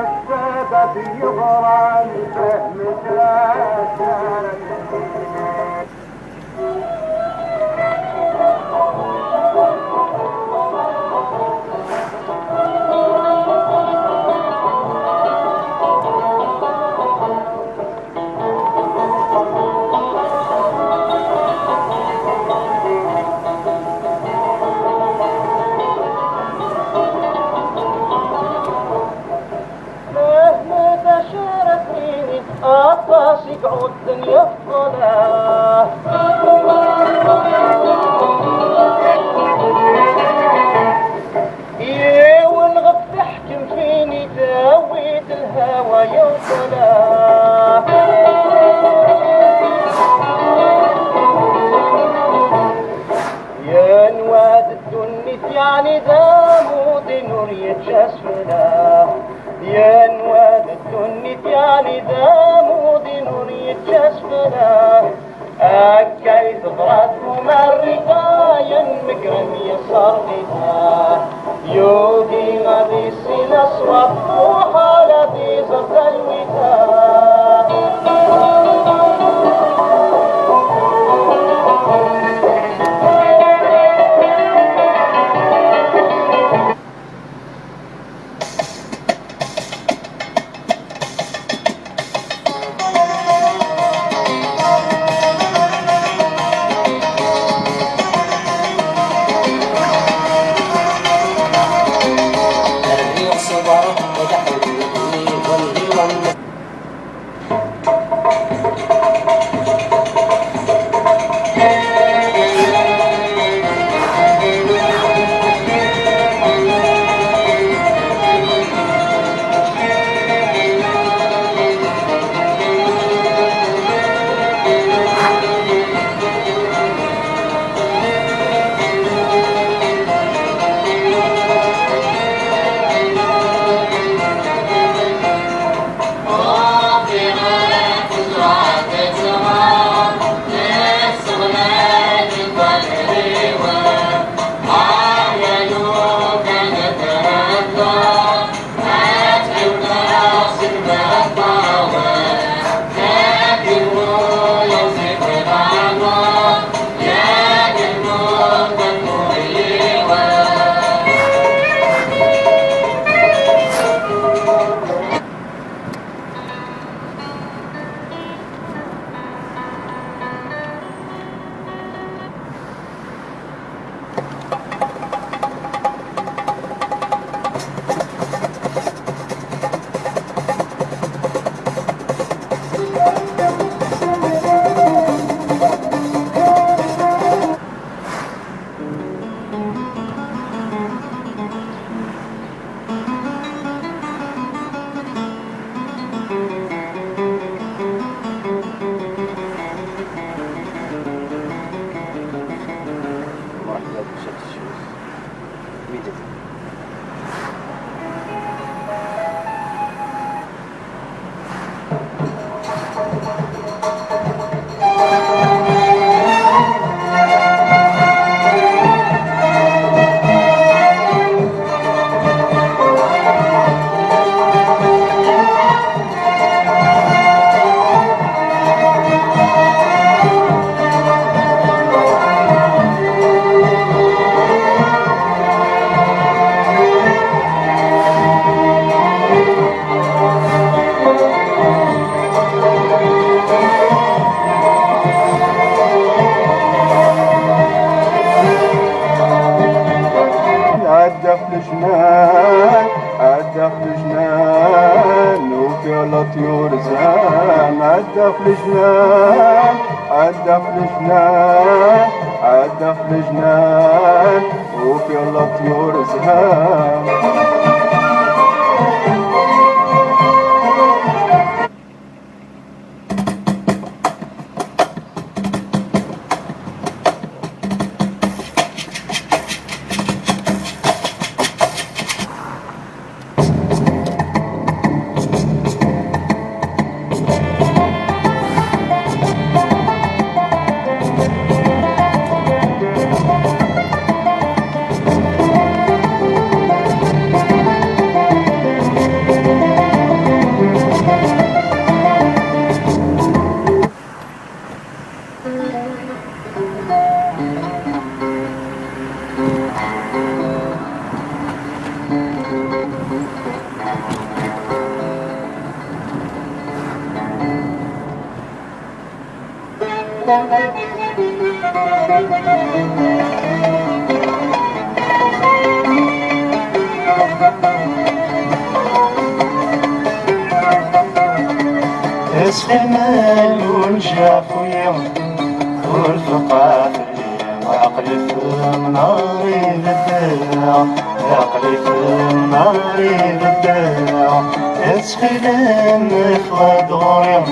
السبب يغرى الفهم ثلاثة يقعد الدنيا في ظلاه يا والغب تحكم فيني داويت الهوى يا صلاه يا نواد الدنيا يعني دامود نور يتجسفنا يا نواد الدنيا يعني دامود نور يتجسفنا أكاي تضرب مرقايا مقرم يصار بها يودي غادي سينا صواب وحالتي زرد الوداع عدى في الجنان وفي الطيور زان عدى في الجنان عدى في الجنان عدى في الجنان وفي الطيور زان اسخمال ونشافويا والفقا في عقلي في مناري بالداع عقلي في مناري بالداع اسخدام في دغوريا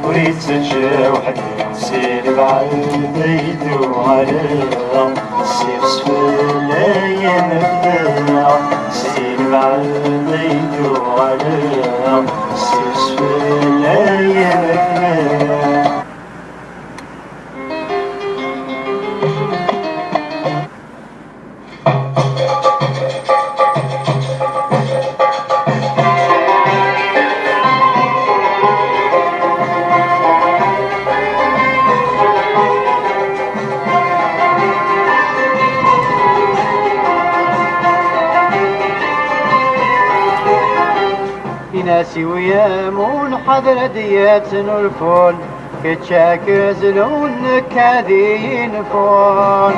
وريد سجا وحدي سير بعيد يدو عليا سير سفلاين بداع سير بعيد يدو عليا سير سفلاين بداع ناسي ويامون حضر ديات الفول كتشاك زلون كاذين فول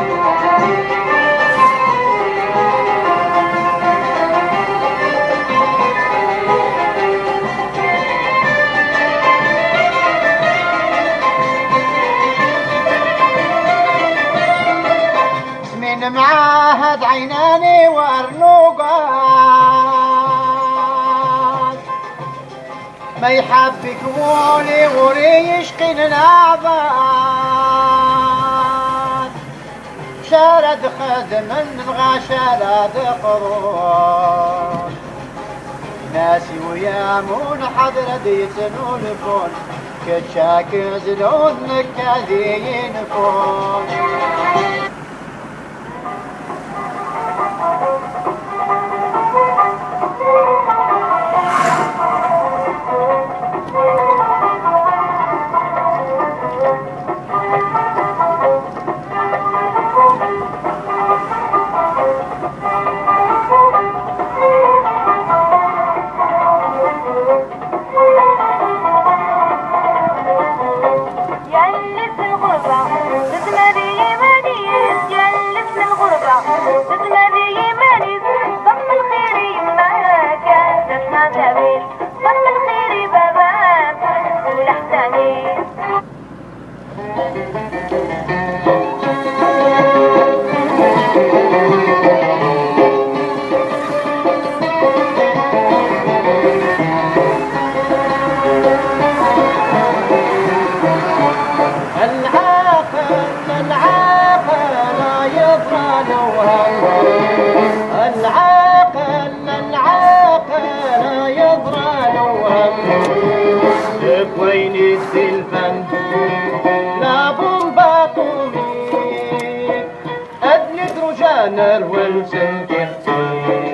سمين معاهد عيناني وارنوقات ما يحبك مولي غوري يشقي العباد شارد خدم نبغى شارد قرون ناسي ويامون حضر ديتنو الفون كتشاك زلون نكاذين فون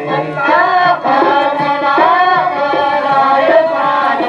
العاقل لا يفعل